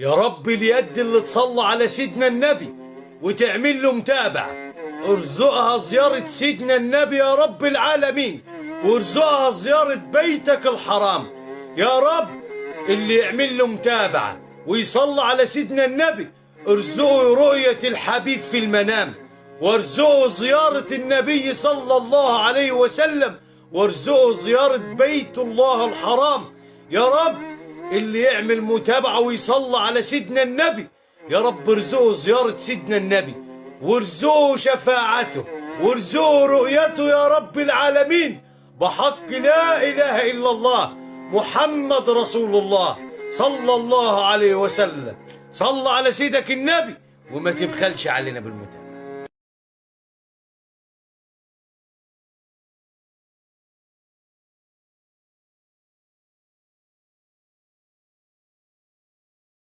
يا رب اليد اللي تصلى على سيدنا النبي وتعمل له متابعة ارزقها زيارة سيدنا النبي يا رب العالمين، وارزقها زيارة بيتك الحرام يا رب. اللي يعمل له متابعة ويصلى على سيدنا النبي ارزقه رؤية الحبيب في المنام، وارزقه زيارة النبي صلى الله عليه وسلم، وارزقه زيارة بيت الله الحرام يا رب. اللي يعمل متابعة ويصلى على سيدنا النبي يا رب ارزقه زيارة سيدنا النبي، وارزقه شفاعته، وارزقه رؤيته يا رب العالمين، بحق لا إله إلا الله محمد رسول الله صلى الله عليه وسلم. صلى على سيدك النبي وما تبخلش علينا بالمتابعة.